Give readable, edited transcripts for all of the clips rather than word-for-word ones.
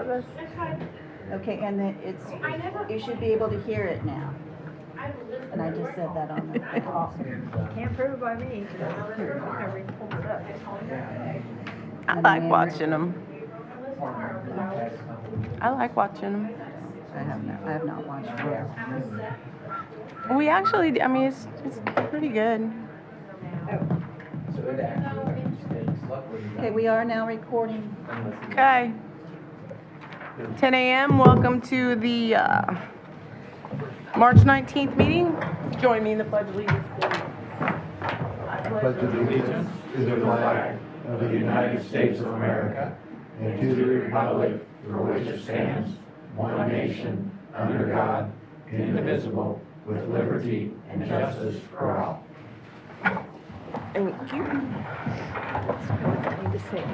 Douglas. Okay, and then you should be able to hear it now. And I just said that on the thing. Can't prove it by me. Whenever he pulls it up. I like watching them. I like watching them. I have not watched it. We actually, I mean, it's pretty good. Okay, we are now recording. Okay. 10 a.m. Welcome to the March 19th meeting. Join me in the Pledge of Allegiance. Pledge of allegiance to the flag of the United States of America and to the republic for which it stands, one nation, under God, indivisible, with liberty and justice for all. Thank you.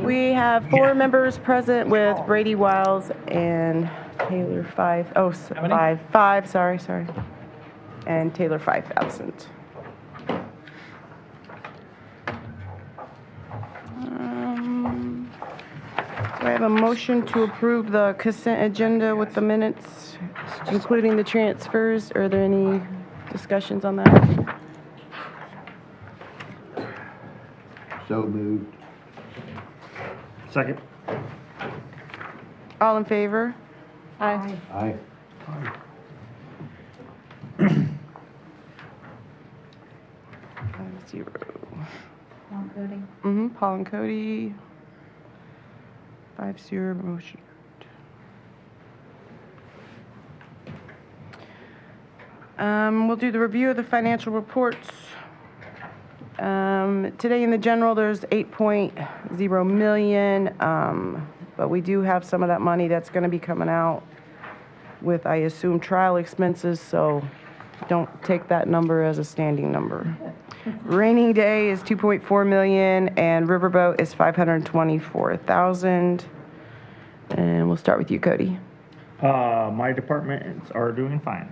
We have 4 members present with Brady Wiles and Taylor 5. Oh, 5, sorry. And Taylor 5 absent. Do I have a motion to approve the consent agenda with the minutes, including the transfers? Are there any discussions on that? So moved. Second. All in favor? Aye. Aye. 5-0. Paul Cody. Paul and Cody. 5-0 motion. We'll do the review of the financial reports. Today in the general, there's 8.0 million, but we do have some of that money that's going to be coming out with, I assume, trial expenses, so don't take that number as a standing number. Raining day is 2.4 million, and Riverboat is 524,000. And we'll start with you, Cody. My departments are doing fine.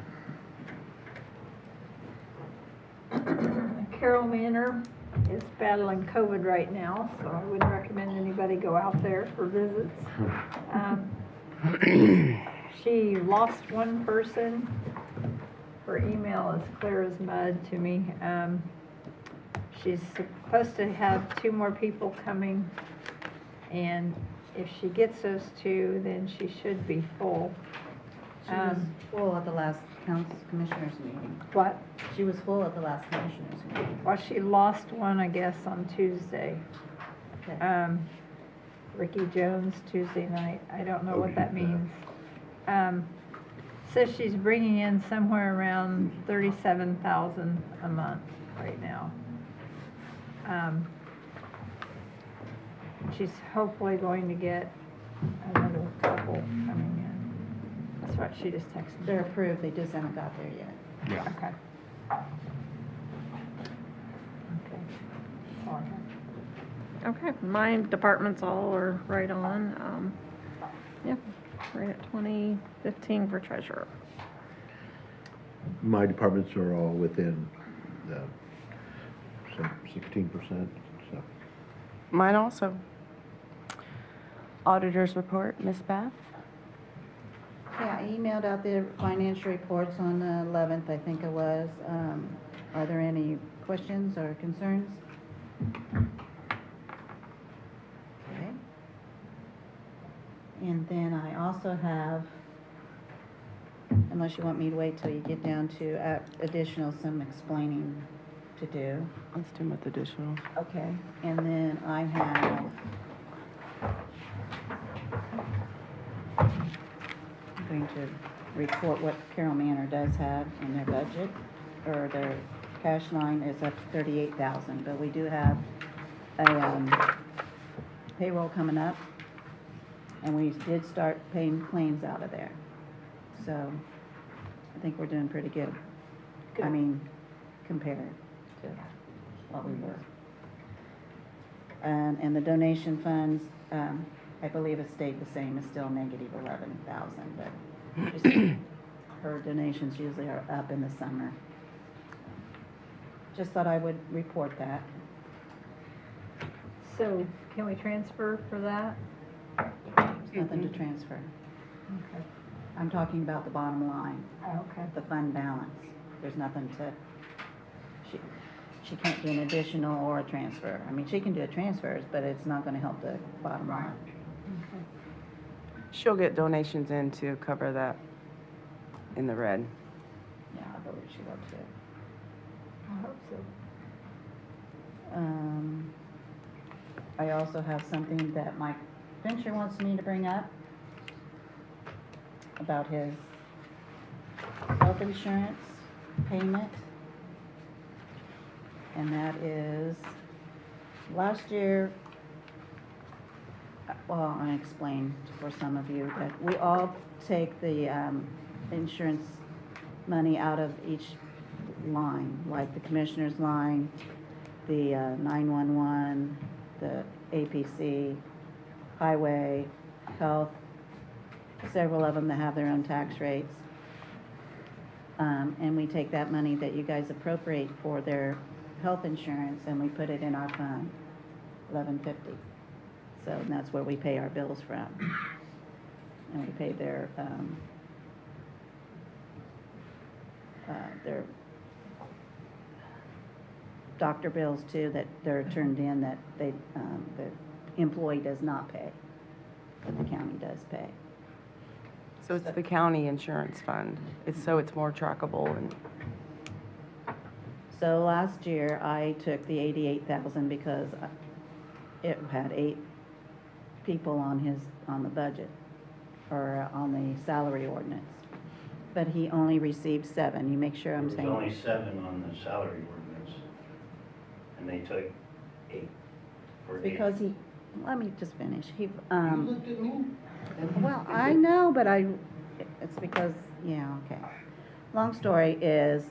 Carroll Manor is battling COVID right now, so I wouldn't recommend anybody go out there for visits. She lost one person. Her email is clear as mud to me. She's supposed to have 2 more people coming, and if she gets those 2, then she should be full. She was full at the last commissioners meeting. What? She was full at the last commissioners meeting. Well, she lost one, I guess, on Tuesday. Okay. Ricky Jones, Tuesday night. I don't know what that means. Says she's bringing in somewhere around 37,000 a month right now. She's hopefully going to get another couple coming in. That's what she just texted me. They're approved, they just haven't got there yet. Yeah. Okay. Okay. All right. Okay, my departments all are right on. Yeah, right at 2015 for treasurer. My departments are all within the 16%, so. Mine also. Auditor's report, Ms. Beth. Yeah, I emailed out the financial reports on the 11th, I think it was. Are there any questions or concerns? Okay. And then I also have, unless you want me to wait till you get down to additional, some explaining to do. Let's do with additional. Okay, and then I have, I'm going to report what Carroll Manor does have in their budget, or their cash line is up to 38,000, but we do have a payroll coming up, and we did start paying claims out of there. So I think we're doing pretty good. I mean, compared to what we were. And the donation funds, I believe has stayed the same, it's still negative 11,000, but just, her donations usually are up in the summer. Just thought I would report that. So can we transfer for that? There's nothing to transfer. Okay. I'm talking about the bottom line, Okay. the fund balance. There's nothing to, she can't do an additional or a transfer. I mean, she can do a transfers, but it's not gonna help the bottom line. Okay. She'll get donations in to cover that in the red. Yeah, I believe she will too. I hope so. I also have something that Mike Fincher wants me to bring up about his health insurance payment. And that is, last year, well, I'll explain for some of you that we all take the insurance money out of each line, like the commissioner's line, the 911, the APC, highway, health, several of them that have their own tax rates. And we take that money that you guys appropriate for their health insurance and we put it in our fund, 1150. So and that's where we pay our bills from. And we pay their doctor bills too, that they're turned in that they, the employee does not pay, but the county does pay. So it's the county insurance fund. It's more trackable and, So last year, I took the 88,000 because it had 8 people on the budget, or on the salary ordinance. But he only received 7. You make sure I'm There saying. was only 7 on the salary ordinance, and they took 8 for 8. Because he, let me just finish. He, You looked at me? well, I know, but it's because, yeah, okay. Long story is,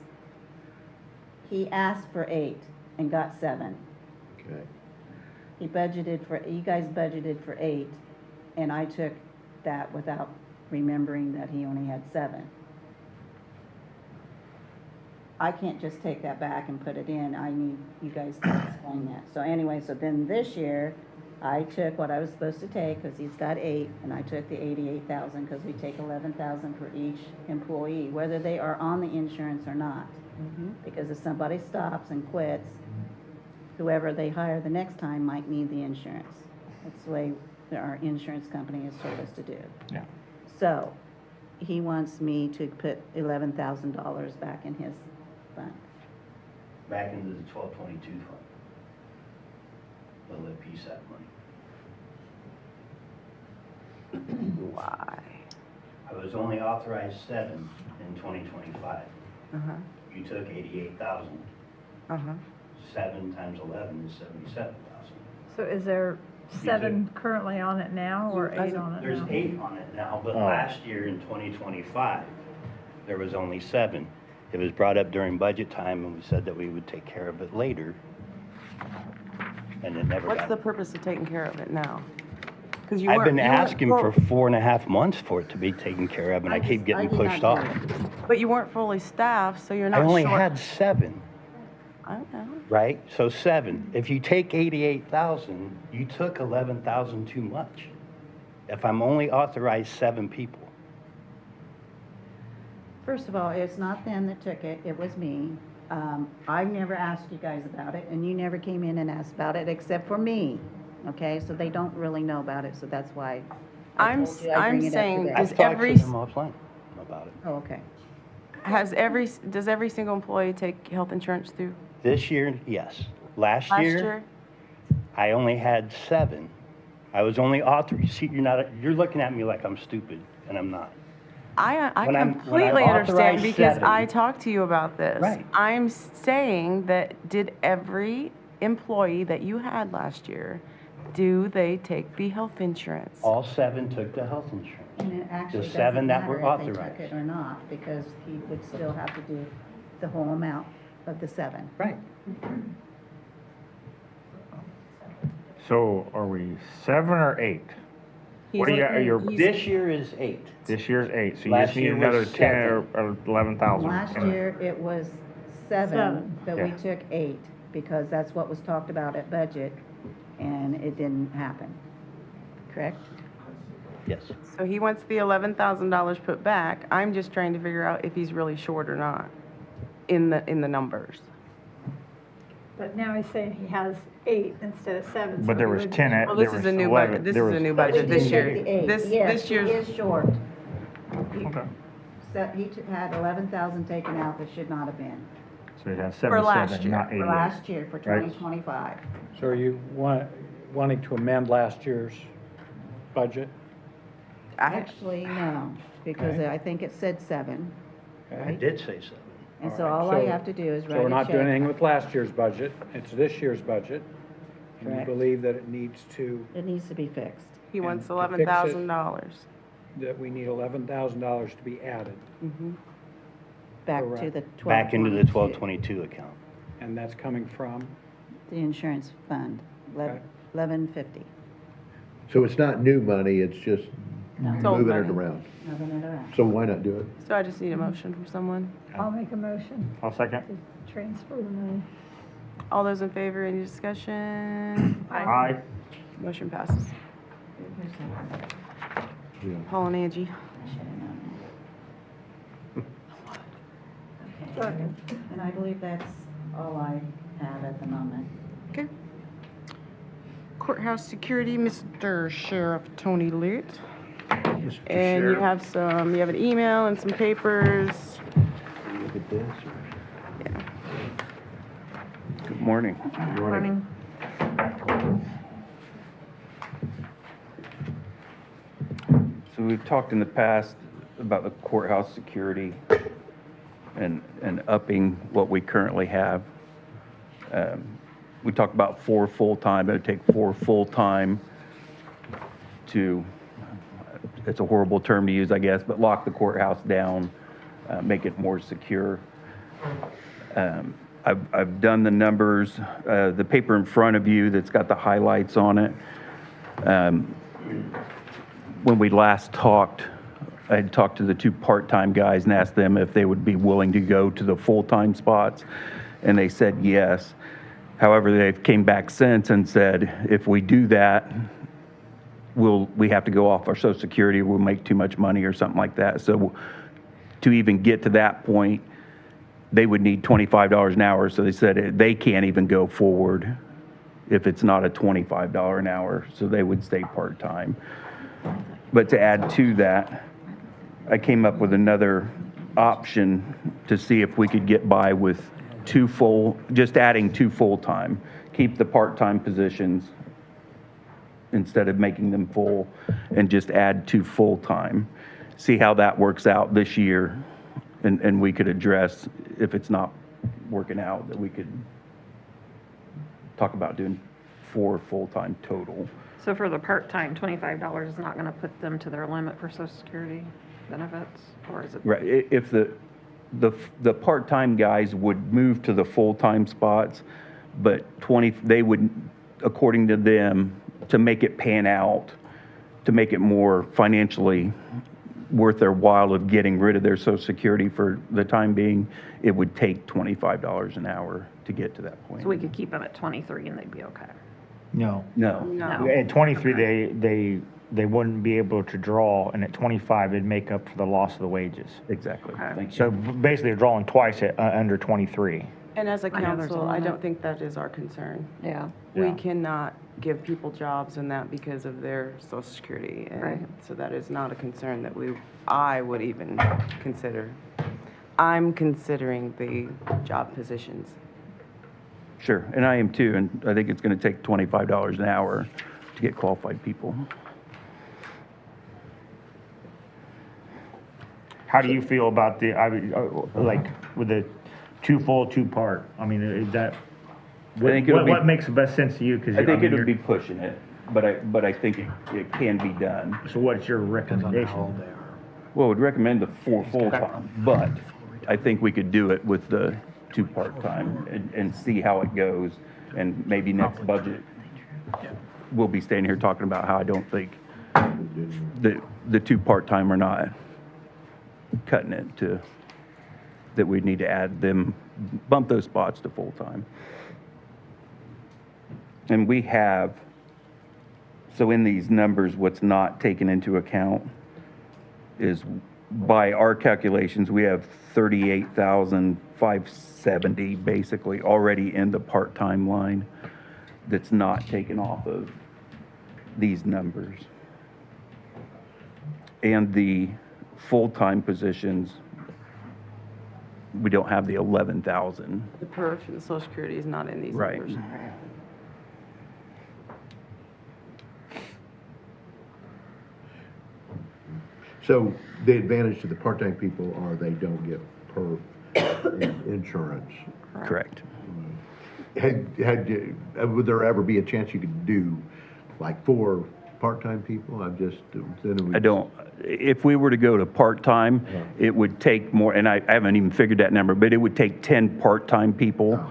he asked for 8 and got 7. Okay. You guys budgeted for 8, and I took that without remembering that he only had 7. I can't just take that back and put it in. I need you guys to explain that. So anyway, so then this year, I took what I was supposed to take, because he's got 8, and I took the 88,000, because we take 11,000 for each employee, whether they are on the insurance or not. Because if somebody stops and quits, whoever they hire the next time might need the insurance. That's the way our insurance company has told us to do. Yeah. So, he wants me to put $11,000 back in his fund. Back into the 1222 fund. They'll let piece that money. why? I was only authorized 7 in 2025. Uh-huh, You took 88,000. uh-huh. 7 times 11 is 77,000. So is there 7 currently on it now or 8 on it now? There's 8 on it now, but Oh. last year in 2025, there was only 7. It was brought up during budget time, and we said that we would take care of it later. And it never got. What's the purpose of taking care of it now? 'Cause you I've weren't- been you weren't asking for 4.5 months for it to be taken care of, and I keep getting did pushed not off. do it. But you weren't fully staffed, so you're I not only short. had 7, I don't know. right? So 7. If you take 88,000, you took 11,000 too much. If I'm only authorized 7 people. First of all, it's not them that took it, it was me. I never asked you guys about it, and you never came in and asked about it, except for me, okay? So they don't really know about it, so that's why I I'm told you I'd bring it up saying, today. Does I've talked every- to them offline about it. Oh, okay. Does every single employee take health insurance through This year, yes. Last last year, year? I only had 7. I was only authorized, see, you're looking at me like I'm stupid, and I'm not. I When I'm completely understand authorized because 7. I talked to you about this. Right. I'm saying that did every employee that you had last year, do they take the health insurance? All 7 took the health insurance. And it actually The doesn't 7 that were matter if they took authorized. it or not, because he would still have to do the whole amount of the 7. Right. So are we 7 or 8? What do you, looking- you're, This year is 8. this year's 8, so you Last just need year was another 10 7. or 11,000. Last year, it was 7, 7. but we Yeah. took 8, because that's what was talked about at budget, and it didn't happen. Correct? Yes. So he wants the $11,000 put back. I'm just trying to figure out if he's really short or not in the numbers. But now he's saying he has 8 instead of 7. But so there he was would- 10, Well, there this was is a new 11, budget. This there is a was- new But we budget this did year. take the 8. This Yes, he year's, is short. He- Okay. So he had 11,000 taken out that should not have been. So it has For last 77, year. not For 88. last year, for Right. 2025. So are you wanting to amend last year's budget? Actually, no, because Okay. I think it said 7, I right? did say 7. And so All all right, I so- have to do is So write a we're not doing check. anything with last year's budget, it's this year's budget. And you Correct. believe that it needs to, It needs to be fixed. he wants to fix it- $11,000. that we need $11,000 to be added, Back to Correct. the 1222. Back into the 1222 account. and that's coming from, The insurance fund, Okay. 1150, So it's not new money, it's just It's old moving it money. around. moving it around. So why not do it? So I just need a motion from someone. I'll make a motion I'll second. to transfer the money. All those in favor, any discussion? Aye. Motion passes. Who's that? Yeah. Paul and Angie. I should have known that. Okay. Second. And I believe that's all I have at the moment. Okay. Courthouse security, Mr. Sheriff Tony Litt. And you have an email and some papers. Look at this. Yeah. Good morning. Running. So we've talked in the past about the courthouse security and upping what we currently have. We talked about 4 full-time, it would take 4 full-time to, it's a horrible term to use, I guess, but lock the courthouse down, make it more secure. I've done the numbers, the paper in front of you that's got the highlights on it. When we last talked, I had talked to the 2 part-time guys and asked them if they would be willing to go to the full-time spots, and they said yes. However, they've came back since and said, if we do that, we have to go off our Social Security, we'll make too much money or something like that. So to even get to that point, they would need $25 an hour. So they said they can't even go forward if it's not a $25 an hour. So they would stay part-time. But to add to that, I came up with another option to see if we could get by with just adding 2 full-time. Keep the part-time positions instead of making them full, and just add 2 full-time. See how that works out this year, and we could address, if it's not working out, that we could talk about doing 4 full-time total. So for the part-time, $25 is not gonna put them to their limit for Social Security benefits, or is it? Right, if the part-time guys would move to the full-time spots, but they would, according to them, to make it pan out, to make it more financially worth their while of getting rid of their Social Security for the time being, it would take $25 an hour to get to that point. So we could keep them at 23 and they'd be okay. No. No, No. At 23, they wouldn't be able to draw, and at 25, it'd make up for the loss of the wages. exactly. Okay. Thank you. So basically, they're drawing twice at under 23. And as a I know there's council, a I limit. don't think that is our concern. Yeah. We Yeah. cannot give people jobs and that because of their social security. Right. And so that is not a concern that I would even consider. I'm considering the job positions. Sure, and I am too, and I think it's going to take $25 an hour to get qualified people. How do you feel about like, with the 2 full, 2 part? I mean, is that, think it'll be- what makes the best sense to you? 'Cause I think mean, it would you're- be pushing it, but I think it can be done. So what's your recommendation? Well, I would recommend the 4 full-time, but I think we could do it with the 2 part-time and see how it goes. And maybe next budget, we'll be standing here talking about how I don't think the 2 part-time are not cutting it that we need to add them, bump those spots to full-time. And we have So in these numbers, what's not taken into account is, by our calculations, we have 38,570 basically already in the part-time line that's not taken off of these numbers. And the full-time positions, we don't have the 11,000. The perf and the social security is not in these Right. numbers. So the advantage to the part-time people are they don't get perf and insurance. Correct. Would there ever be a chance you could do like 4 part-time people? I don't, if we were to go to part-time, it would take more, and I haven't even figured that number, but it would take 10 part-time people,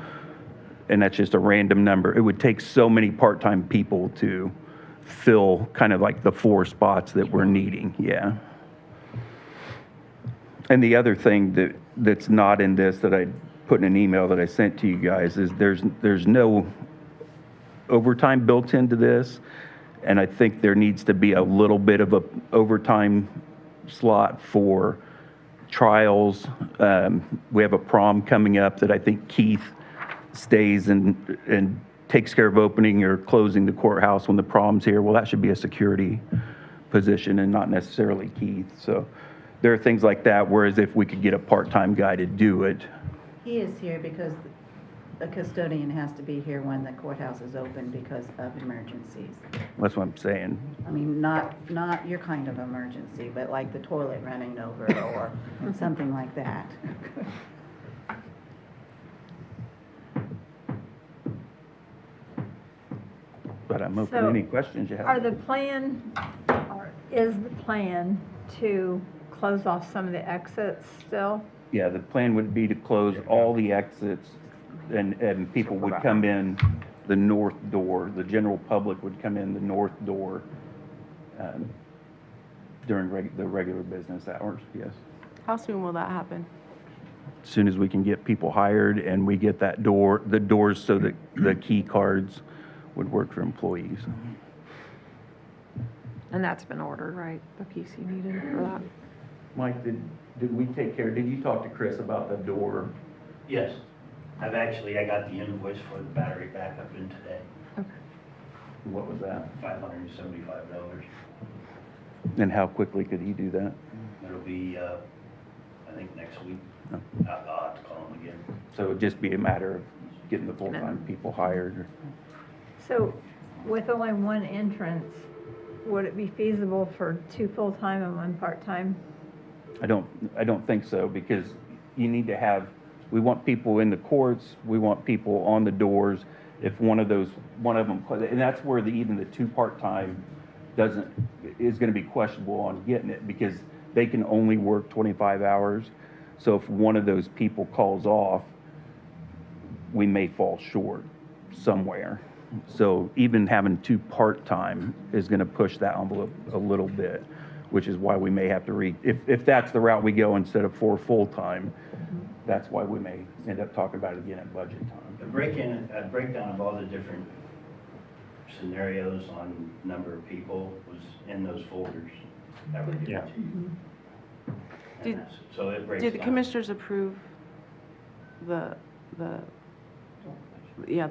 and that's just a random number. It would take so many part-time people to fill kind of like the 4 spots that we're needing, yeah. And the other thing that's not in this that I put in an email that I sent to you guys is there's no overtime built into this. And I think there needs to be a little bit of a overtime slot for trials. We have a prom coming up that I think Keith stays and takes care of opening or closing the courthouse when the prom's here. Well, that should be a security position and not necessarily Keith. So there are things like that, whereas if we could get a part-time guy to do it. He is here because a custodian has to be here when the courthouse is open because of emergencies. That's what I'm saying. I mean, not your kind of emergency, but like the toilet running over or something like that. But I'm open to So, any questions you have. Is the plan to close off some of the exits still? Yeah, the plan would be to close all the exits and people would come in the north door. The general public would come in the north door during the regular business hours, yes. How soon will that happen? As soon as we can get people hired and we get the doors so that the key cards would work for employees. And that's been ordered, right? The piece you needed for that? Mike, did we take care, did you talk to Chris about the door? Yes, I got the invoice for the battery backup in today, What was that? $575. And how quickly could he do that? It'll be, I think next week. Oh. I'll have to call him again. So it'd just be a matter of getting the full-time people hired. So with only one entrance, would it be feasible for 2 full-time and 1 part-time? I don't think so, because you need to have, we want people in the courts, we want people on the doors. If one of them, and that's where even the 2 part-time is gonna be questionable on getting it, because they can only work 25 hours. So if one of those people calls off, we may fall short somewhere. So even having 2 part-time is gonna push that envelope a little bit, which is why we may have to if that's the route we go instead of 4 full-time, that's why we may end up talking about it again at budget time. A breakdown of all the different scenarios on number of people was in those folders that were given to you. Did- And so it breaks Did the down. commissioners approve the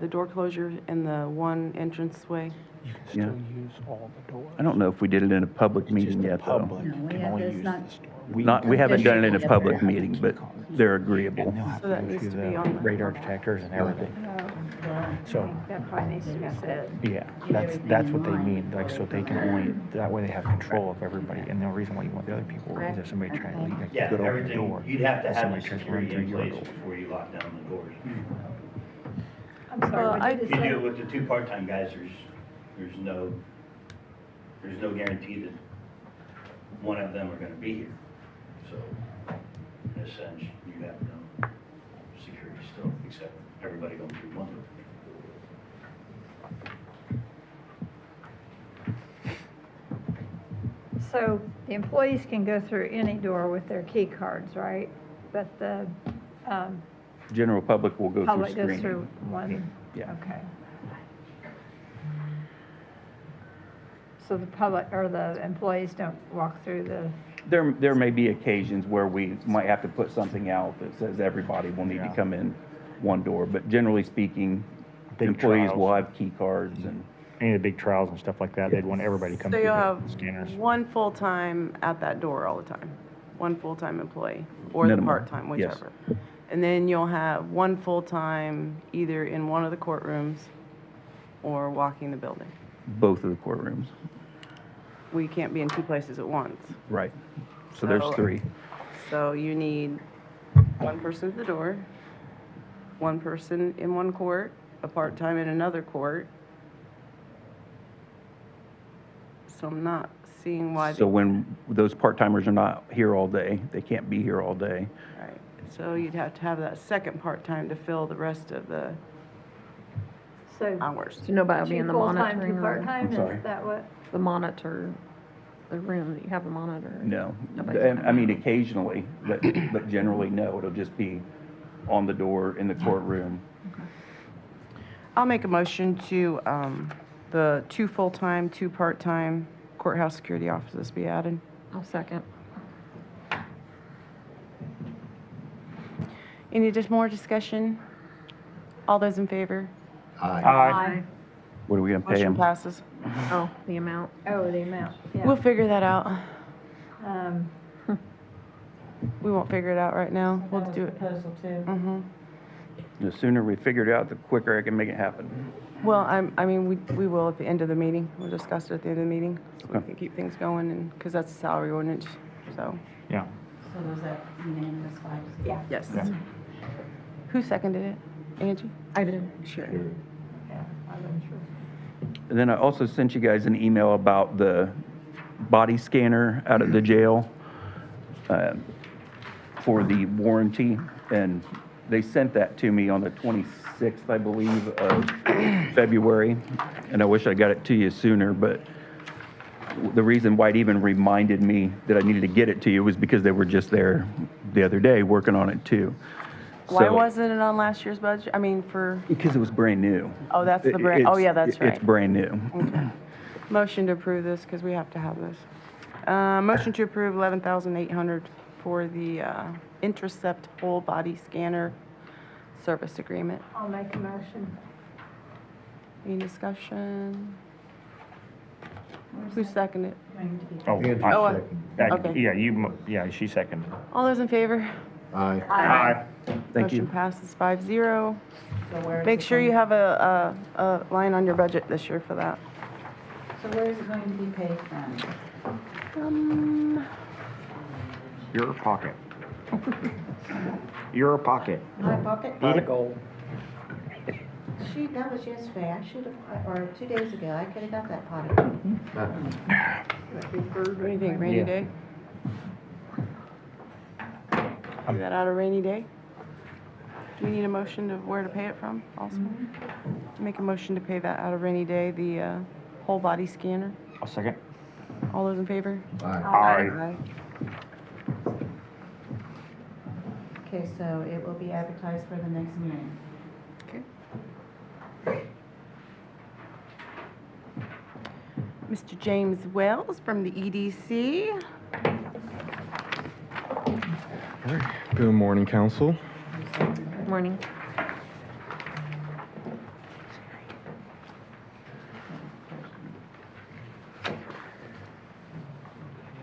door closure and the 1 entranceway? You can Yeah. still use all the doors. I don't know if we did it in a public meeting yet, though. No, we can have only this use not- this door. We haven't done it in a Yeah. public meeting, but they're agreeable. And they'll have So to that go needs through to be the on the- radar detectors and everything. I So, think that probably needs to be said. yeah, that's what they mean, like, so they can only, that way they have control of everybody. And the reason why you want the other people is if somebody tries to leave, like, you Yeah, go to open the everything, door. you'd have to and have the somebody tries to run security through in your place door. before you lock down the doors. I'm sorry, Well, what did If you you do say? it with the 2 part-time guys, there's no guarantee that one of them are gonna be here. So, in a sense, you have no security still, except everybody going through one door. So the employees can go through any door with their key cards, right? But the General public will go through public goes through screening. one? Yeah. Okay. So the public, or the employees don't walk through the, There may be occasions where we might have to put something out that says everybody will need to Yeah. come in one door, but generally speaking, Big employees will trials. have key cards and, Any of the big trials and stuff like that, they'd want everybody to come So through you'll the have scanners. one full-time at that door all the time, one full-time employee, or the Minimum, part-time, yes. whichever. And then you'll have one full-time either in one of the courtrooms or walking the building. both of the courtrooms. We can't be in two places at once. Right. So there's So- 3. So you need one person at the door, one person in one court, a part-time in another court. So I'm not seeing why. So when those part-timers are not here all day, they can't be here all day. Right, so you'd have to have that second part-time to fill the rest of the so hours. So nobody will be two in the full-time, monitoring two room? part-time, I'm sorry. is that what? The monitor, the room that you have a monitor? No. Nobody's And, gonna- I mean, occasionally, but generally, no. It'll just be on the door in the courtroom. I'll make a motion to, the 2 full-time, 2 part-time courthouse security officers be added. I'll second. Any just more discussion? All those in favor? Aye. What are we gonna pay Motion them? passes. Oh, the amount. Oh, the amount, We'll yeah. figure that out. Um, We won't figure it out right now. We'll That was do it. proposal two. Mm-hmm. The sooner we figure it out, the quicker I can make it happen. Well, I mean, we will at the end of the meeting. We'll discuss it at the end of the meeting. So we Okay. can keep things going and, because that's a salary ordinance, so. Yeah. So was that unanimous 5-0? yeah, Yes. Yeah. Who seconded it? Angie? I did. Sure. yeah, I wasn't sure. And then I also sent you guys an email about the body scanner out at the jail for the warranty. And they sent that to me on the 26th, I believe, of February. And I wish I got it to you sooner, but the reason why it even reminded me that I needed to get it to you was because they were just there the other day working on it too. Why So- wasn't it on last year's budget? I mean, for, Because it was brand new. oh, that's the brand, oh, yeah, that's right. It's brand new. Motion to approve this, because we have to have this. Motion to approve 11,800 for the Intercept whole body scanner service agreement. I'll make a motion. Any discussion? Who seconded? Going to be Oh, Oh, yeah, yeah, she seconded. all those in favor? Aye. Thank you. Motion passes 5-0. So where is Make it sure you going- have a line on your budget this year for that. So where is it going to be paid from? Your pocket. Your pocket. My pocket? Pot of gold. Shoot, that was yesterday. I should have, or 2 days ago. I could have got that pot of gold. What do you think, rainy Yeah. day? Do that out of rainy day? Do we need a motion of where to pay it from also? Make a motion to pay that out of rainy day, the whole body scanner. I'll second. All those in favor? Aye. Okay, so it will be advertised for the next meeting. Okay. Mr. James Wells from the EDC. Good morning, council. Good morning.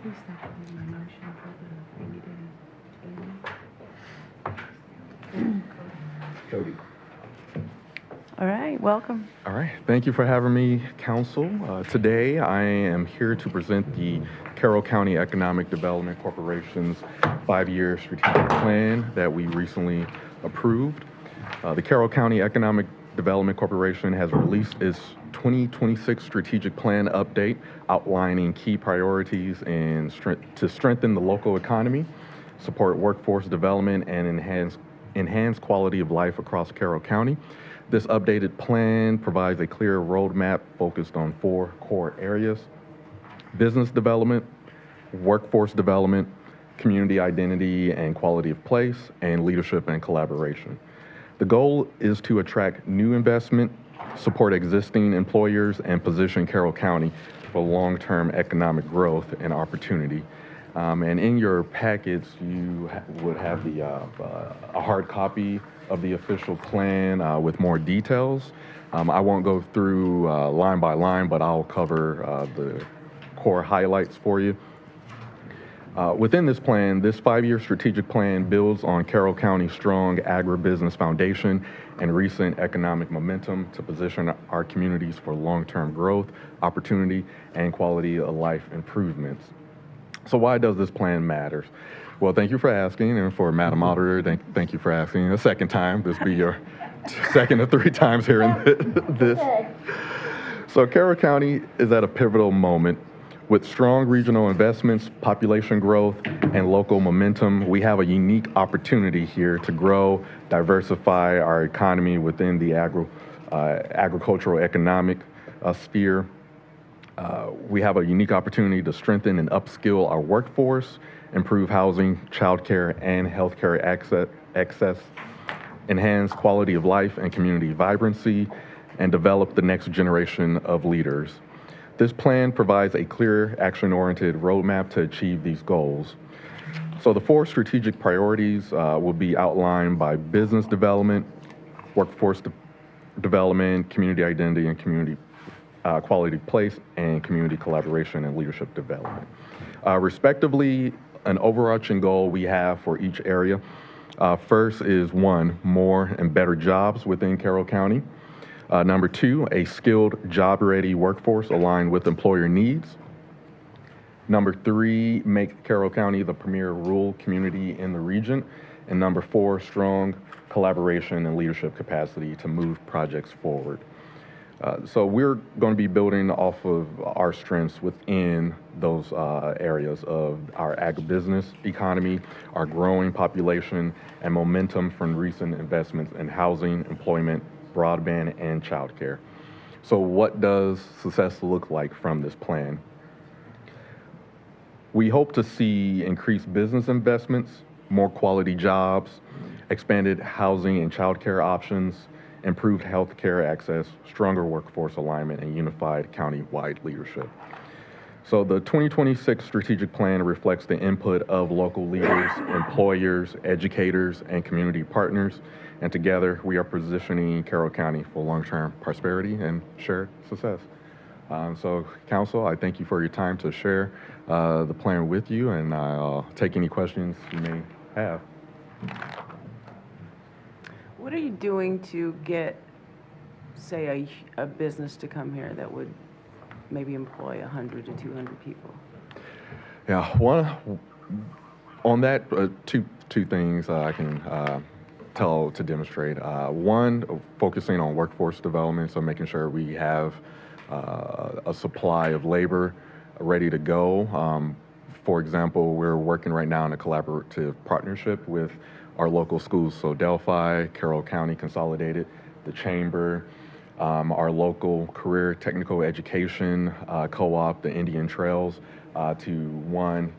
Who seconded my motion for the rainy day? Cody. All right, welcome. All right, thank you for having me, council. Today, I am here to present the Carroll County Economic Development Corporation's 5-year strategic plan that we recently approved. The Carroll County Economic Development Corporation has released its 2026 strategic plan update outlining key priorities and to strengthen the local economy, support workforce development, and enhance quality of life across Carroll County. This updated plan provides a clear roadmap focused on 4 core areas: business development, workforce development, community identity and quality of place, and leadership and collaboration. The goal is to attract new investment, support existing employers, and position Carroll County for long-term economic growth and opportunity. And in your packets, you would have a hard copy of the official plan with more details. I won't go through line by line, but I'll cover the core highlights for you. Within this plan, this 5-year strategic plan builds on Carroll County's strong agribusiness foundation and recent economic momentum to position our communities for long-term growth, opportunity, and quality of life improvements. So why does this plan matter? Well, thank you for asking, and for Madam Auditor, thank you for asking a second time. This will be your second of 3 times hearing this. So Carroll County is at a pivotal moment. With strong regional investments, population growth, and local momentum, we have a unique opportunity here to grow, diversify our economy within the agricultural economic sphere. We have a unique opportunity to strengthen and upskill our workforce, improve housing, childcare, and healthcare access, enhance quality of life and community vibrancy, and develop the next generation of leaders. This plan provides a clear, action-oriented roadmap to achieve these goals. So the 4 strategic priorities will be outlined by business development, workforce development, community identity and community quality place, and community collaboration and leadership development. Respectively, an overarching goal we have for each area. First is 1, more and better jobs within Carroll County. Number 2, a skilled, job-ready workforce aligned with employer needs. Number 3, make Carroll County the premier rural community in the region. And number 4, strong collaboration and leadership capacity to move projects forward. So we're going to be building off of our strengths within those areas of our agribusiness economy, our growing population, and momentum from recent investments in housing, employment, broadband, and childcare. So what does success look like from this plan? We hope to see increased business investments, more quality jobs, expanded housing and childcare options, improved healthcare access, stronger workforce alignment, and unified county-wide leadership. So the 2026 strategic plan reflects the input of local leaders, employers, educators, and community partners. And together, we are positioning Carroll County for long-term prosperity and shared success. So, Council, I thank you for your time to share the plan with you, and I'll take any questions you may have. What are you doing to get, say, a business to come here that would maybe employ 100 to 200 people? Yeah, on that, two things I can to demonstrate. One, focusing on workforce development, so making sure we have a supply of labor ready to go. For example, we're working right now in a collaborative partnership with our local schools, so Delphi, Carroll County Consolidated, the Chamber, our local career technical education co-op, the Indian Trails, to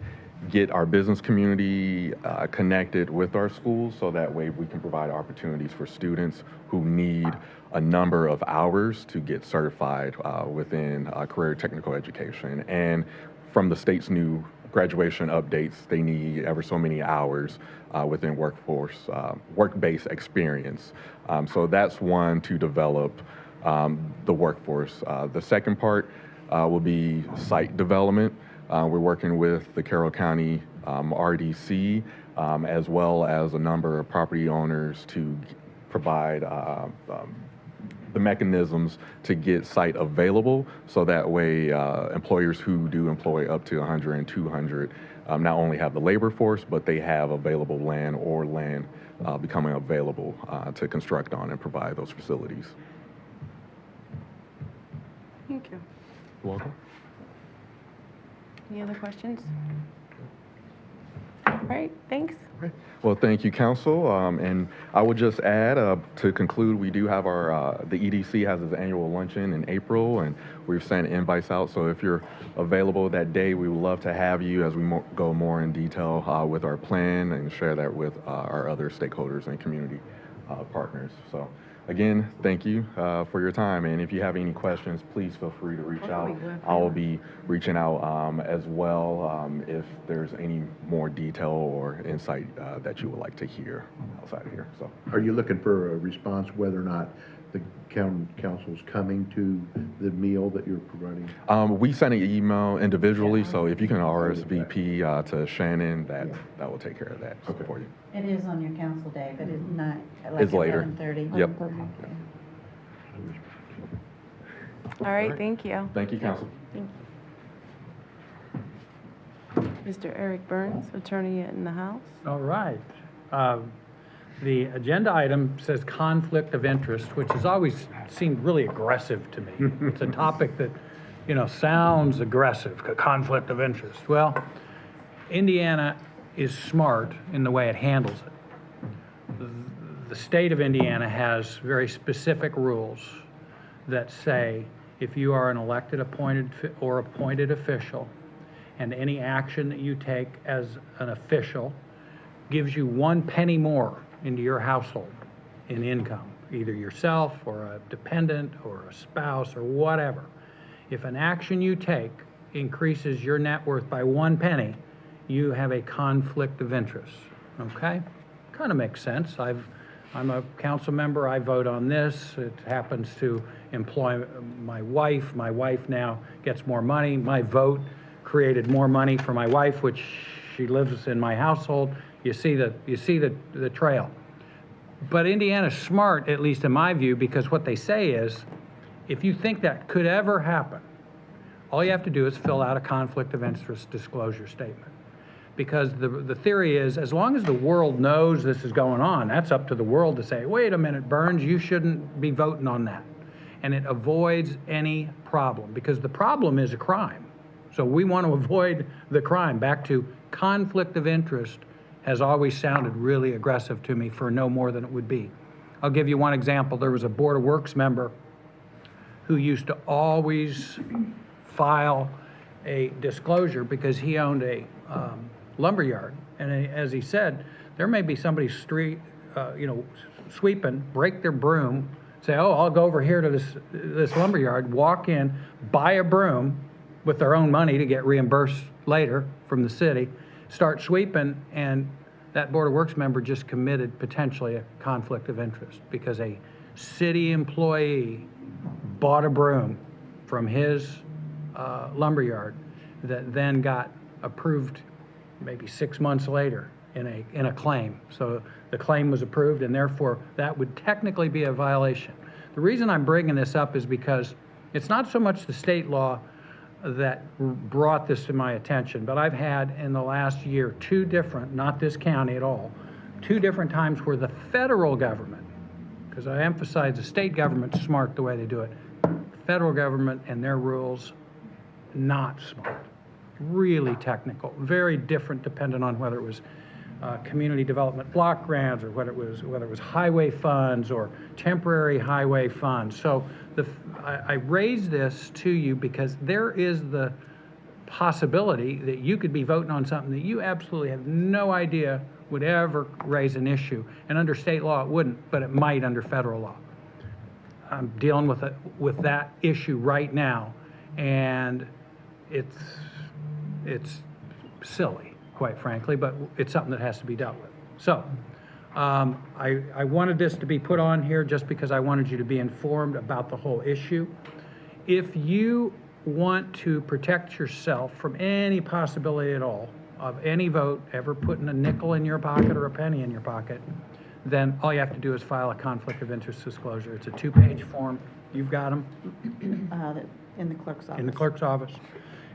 get our business community connected with our schools, so that way we can provide opportunities for students who need a number of hours to get certified within career technical education. And from the state's new graduation updates, they need ever so many hours within work-based experience. So that's one, to develop the workforce. The second part will be site development. We're working with the Carroll County RDC, as well as a number of property owners to provide the mechanisms to get site available, so that way employers who do employ up to 100 and 200 not only have the labor force, but they have available land or land becoming available to construct on and provide those facilities. Thank you. You're welcome. Any other questions? All right, thanks. Right. Well, thank you, Council. And I would just add, to conclude, we do have the EDC has its annual luncheon in April, and we've sent invites out. So if you're available that day, we would love to have you as we go more in detail with our plan and share that with our other stakeholders and community partners. So again, thank you for your time. And if you have any questions, please feel free to reach out. I will be reaching out as well if there's any more detail or insight that you would like to hear outside of here. So, Are you looking for a response whether or not the council's coming to the meal that you're providing? we sent an email individually, so if you can RSVP to Shannon, that will take care of that for you. It is on your council day, but it's not like It's later. 11:30. Yep. All right, thank you. Thank you, council. Mr. Eric Burns, attorney in the House. All right. The agenda item says conflict of interest, which has always seemed really aggressive to me. It's a topic that, sounds aggressive, conflict of interest. Well, Indiana is smart in the way it handles it. The state of Indiana has very specific rules that say if you are an elected, appointed official, and any action that you take as an official gives you 1 penny more into your household in income, either yourself or a dependent or a spouse or whatever. If an action you take increases your net worth by 1 penny, you have a conflict of interest, okay? Kind of makes sense. I'm a council member, I vote on this. It happens to employ my wife. My wife now gets more money. My vote created more money for my wife, which she lives in my household. You see the trail. But Indiana's smart, at least in my view, because what they say is, if you think that could ever happen, all you have to do is fill out a conflict of interest disclosure statement. Because the theory is, as long as the world knows this is going on, that's up to the world to say, wait a minute, Burns, you shouldn't be voting on that. And it avoids any problem, because the problem is a crime. So we want to avoid the crime. Back to conflict of interest has always sounded really aggressive to me for no more than it would be. I'll give you one example. There was a Board of Works member who used to always file a disclosure because he owned a lumberyard. And as he said, there may be somebody sweeping, break their broom, say, oh, I'll go over here to this lumberyard, walk in, buy a broom with their own money to get reimbursed later from the city, start sweeping, and that Board of Works member just committed potentially a conflict of interest because a city employee bought a broom from his lumberyard that then got approved maybe 6 months later in a claim. So the claim was approved, and therefore that would technically be a violation. The reason I'm bringing this up is because it's not so much the state law that brought this to my attention, but I've had in the last year 2 different, not this county at all, 2 different times where the federal government, because I emphasize the state government's smart the way they do it, the federal government and their rules, not smart, really technical, very different depending on whether it was community development block grants or whether it was highway funds or temporary highway funds. So I raise this to you because there is the possibility that you could be voting on something that you absolutely have no idea would ever raise an issue. And under state law, it wouldn't, but it might under federal law. I'm dealing with that issue right now, and it's silly, quite frankly, but it's something that has to be dealt with. So I wanted this to be put on here just because I wanted you to be informed about the whole issue. If you want to protect yourself from any possibility at all of any vote ever putting a nickel in your pocket or a penny in your pocket, then all you have to do is file a conflict of interest disclosure. It's a 2-page form. You've got them? In the clerk's office. In the clerk's office.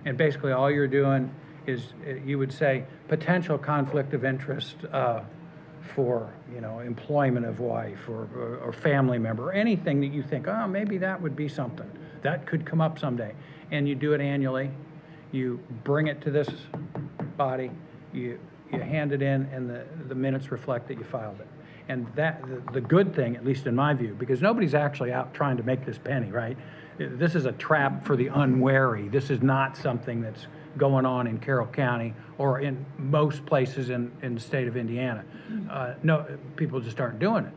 And basically all you're doing is you would say potential conflict of interest for employment of wife or family member, or anything that you think, oh, maybe that would be something that could come up someday. And you do it annually. You bring it to this body. You hand it in, and the minutes reflect that you filed it. And that the good thing, at least in my view, because nobody's actually out trying to make this penny, right? This is a trap for the unwary. This is not something that's going on in Carroll County or in most places in the state of Indiana. No, people just aren't doing it.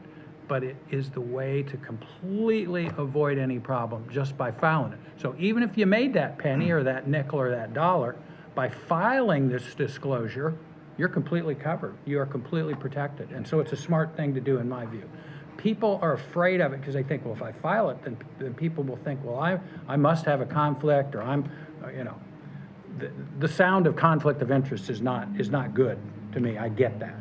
but it is the way to completely avoid any problem just by filing it. So even if you made that penny or that nickel or that dollar, by filing this disclosure, you're completely covered. You are completely protected. And so it's a smart thing to do in my view. People are afraid of it because they think, well, if I file it, then people will think, well, I must have a conflict, or I'm, you know, the sound of conflict of interest is not good to me. I get that.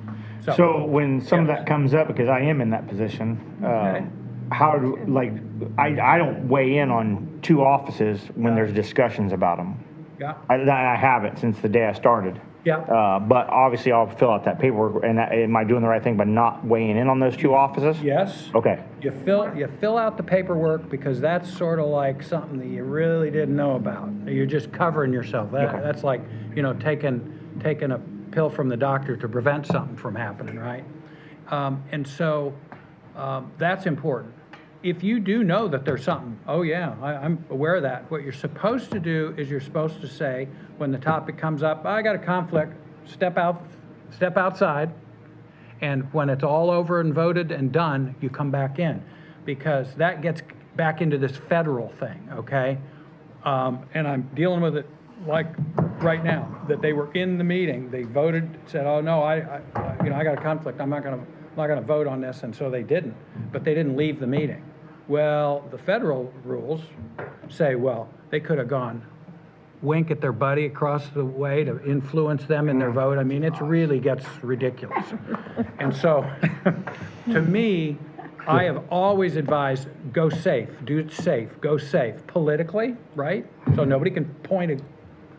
So when some of that comes up, because I am in that position, Okay. how do, like, I don't weigh in on two offices when there's discussions about them. Yeah, I haven't since the day I started. yeah, But obviously I'll fill out that paperwork, and am I doing the right thing by not weighing in on those two offices? yes. Okay. You fill out the paperwork because that's sort of like something that you really didn't know about. You're just covering yourself. That's like, you know, taking a pill from the doctor to prevent something from happening, right? And so that's important. If you do know that there's something, oh yeah, I'm aware of that. What you're supposed to do is you're supposed to say, when the topic comes up, I got a conflict, step outside, and when it's all over and voted and done, you come back in, because that gets back into this federal thing, okay? And I'm dealing with it like right now, that they were in the meeting, they voted, said, oh no, I got a conflict, I'm not gonna vote on this, and so they didn't, but they didn't leave the meeting. Well, the federal rules say, well, they could have gone wink at their buddy across the way to influence them in their vote. I mean, it really gets ridiculous. And so, to me, I have always advised, go safe, do it safe, go safe, politically, right? So nobody can point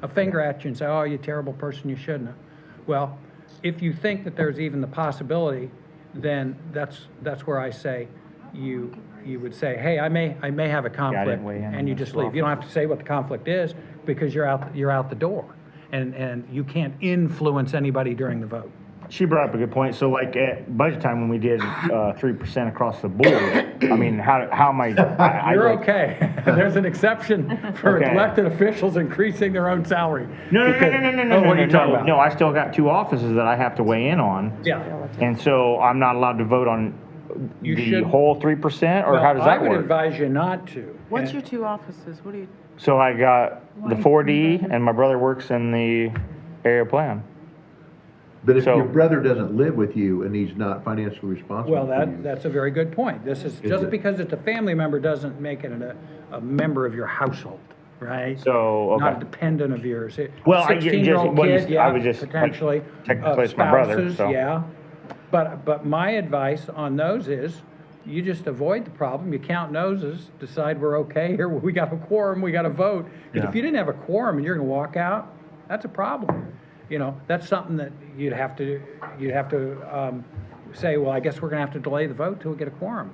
a finger at you and say, oh, you terrible person, you shouldn't have. Well, if you think that there's even the possibility, then that's where I say you would say, hey, I may have a conflict, weigh in on and you those just leave. You don't have to say what the conflict is, because you're out the door, and you can't influence anybody during the vote. She brought up a good point. So like at budget time when we did 3% across the board, I mean, how am I? You're okay. There's an exception for Okay. elected officials increasing their own salary. No, Because- Oh, what are you talking about? No, I still got two offices that I have to weigh in on. Yeah. And so I'm not allowed to vote on You the should- whole 3%, or Well, how does that I would work? advise you not to. What's And- your two offices? What do you, So I got the 4D, and my brother works in the area plan. But if So- your brother doesn't live with you and he's not financially responsible Well, for you. that's a very good point. This is, just it- because it's a family member doesn't make it a member of your household, right? So, okay. Not a dependent of yours. Well, I just- 16-year-old what you- kid, I yeah, was just, like, potentially. technically it's my brother, Spouses, so. yeah. But my advice on those is, you just avoid the problem, you count noses, decide we're okay here, we got a quorum, we got a vote. Because if Yeah. you didn't have a quorum and you're gonna walk out, that's a problem. You know, that's something that you'd have to say, well, I guess we're gonna have to delay the vote till we get a quorum,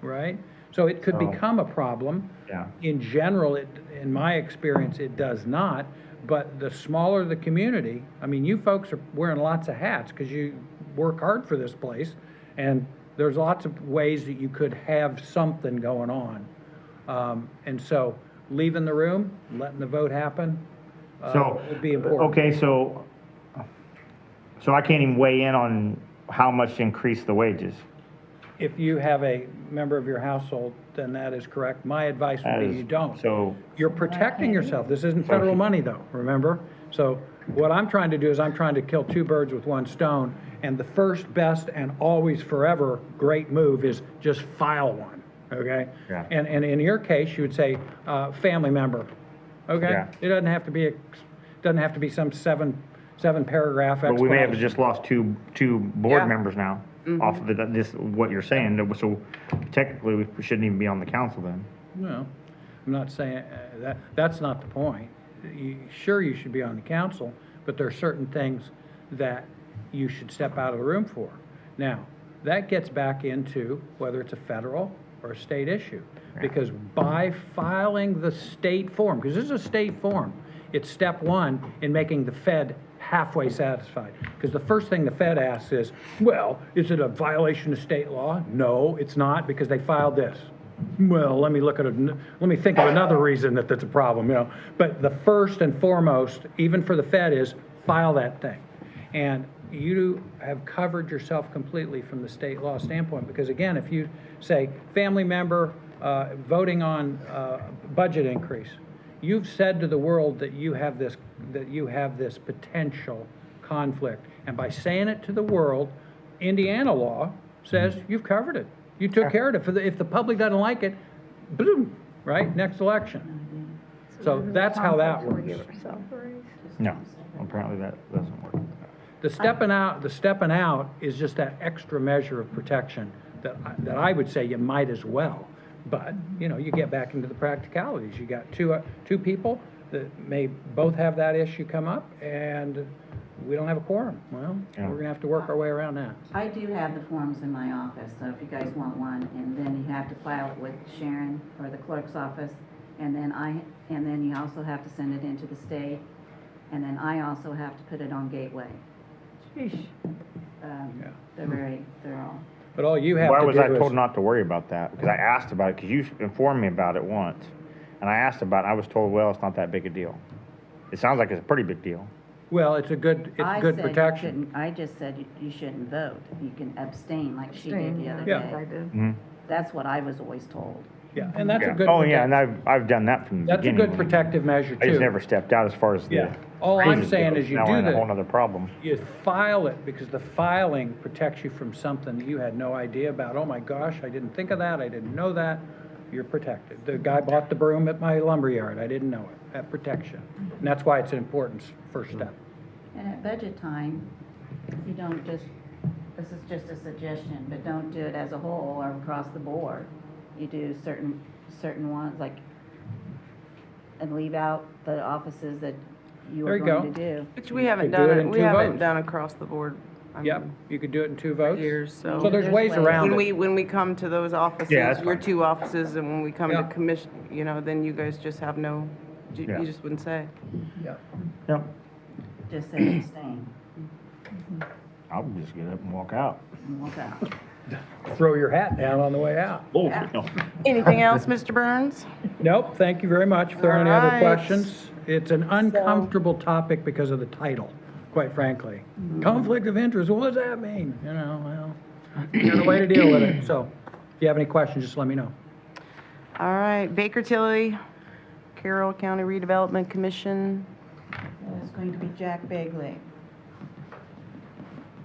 right? So it could So- become a problem. Yeah. In general, in my experience, it does not, but the smaller the community, I mean, you folks are wearing lots of hats because you work hard for this place, and there's lots of ways that you could have something going on. And so, leaving the room, letting the vote happen, So, would be important. okay, so I can't even weigh in on how much to increase the wages. If you have a member of your household, then that is correct. My advice would be As- you don't. So, You're protecting yourself. This isn't federal money though, remember? So what I'm trying to do is I'm trying to kill two birds with one stone. And the first, best, and always forever great move is just file one, okay? Yeah. And in your case, you would say, family member, okay? Yeah. It doesn't have to be some seven paragraph but we may have explanation. just lost two board Yeah. members now off of this, what you're saying. So technically, we shouldn't even be on the council then. No, I'm not saying, that's not the point. Sure, you should be on the council, but there are certain things that you should step out of the room for. Now, that gets back into whether it's a federal or a state issue. Because by filing the state form, because this is a state form, it's step one in making the Fed halfway satisfied. Because the first thing the Fed asks is, well, is it a violation of state law? No, it's not, because they filed this. Well, let me think of another reason that that's a problem, you know. But the first and foremost, even for the Fed, is file that thing. And you have covered yourself completely from the state law standpoint, because again, if you say family member voting on budget increase, you've said to the world that you have this potential conflict, and by saying it to the world, Indiana law says you've covered it. You took care of it. If the public doesn't like it, boom, right, next election. So that's how that works. No, apparently that doesn't work. The stepping out is just that extra measure of protection that I would say you might as well. But, you know, you get back into the practicalities. You got two people that may both have that issue come up, and we don't have a quorum. Well, Yeah. we're gonna have to work our way around that. I do have the forms in my office, so if you guys want one, and then you have to file it with Sharon or the clerk's office, and then you also have to send it into the state, and then I also have to put it on Gateway. Sheesh. Yeah. They're all. But all you have Why to was do I told is, not to worry about that? Because I asked about it, because you informed me about it once. And I asked about it, I was told, well, it's not that big a deal. It sounds like it's a pretty big deal. well, it's good I said you protection. shouldn't- I just said you shouldn't vote. You can abstain like she did the other Yeah. day. I did. Mhm. That's what I was always told. Yeah, and that's a Yeah. good. Oh, yeah, protect- and I've done that from the That's a beginning. good protective measure too. I just never stepped out as far as the. Yeah. All I'm raises saying goes. is you Now do we're in a the- whole nother problem. You file it because the filing protects you from something that you had no idea about. Oh my gosh, I didn't think of that, I didn't know that. You're protected. The guy bought the broom at my lumberyard, I didn't know it. That protects you. And that's why it's an important first step. And at budget time, you don't just, this is just a suggestion, but don't do it as a whole or across the board. You do certain ones, like, and leave out the offices that you There are you going go. to do. Which we haven't could do it done, in we two haven't votes. done across the board. I Yep, mean, you could do it in 2 votes. Years, so. So there's There's ways ways. around When it. when we come to those offices, Yeah, that's your fine. 2 offices, and when we come to Yeah. commission, you know, then you guys just have no, Yeah. you just wouldn't say. Yep. Yep. Just say abstain I'll just get up and walk out. and walk out. Throw your hat down on the way out. Oh, Yeah. no. Anything else, Mr. Burns? Nope, thank you very much. If there are any other Alright. questions, it's an uncomfortable topic because of the title, quite frankly. Conflict of interest, what does that mean? You know, well, you got a way to deal with it. So if you have any questions, just let me know. All right, Baker Tilly, Carroll County Redevelopment Commission. It's going to be Jack Begley.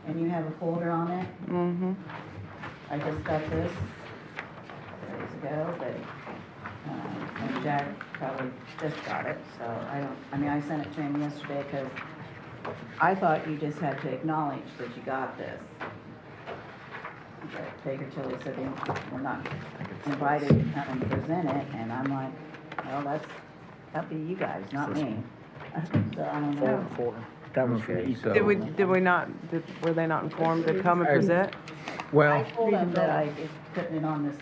And you have a folder on it. Mm-hmm. I just got this days ago, but, and Jack probably just got it, so I mean, I sent it to him yesterday because I thought you just had to acknowledge that you got this. But Baker Tilly said we're not invited to come and present it, and I'm like, well, that'd be you guys, not me. So I don't know. That was for Okay, the so, Were they not informed to come and present? I well, told him that I was putting it on this.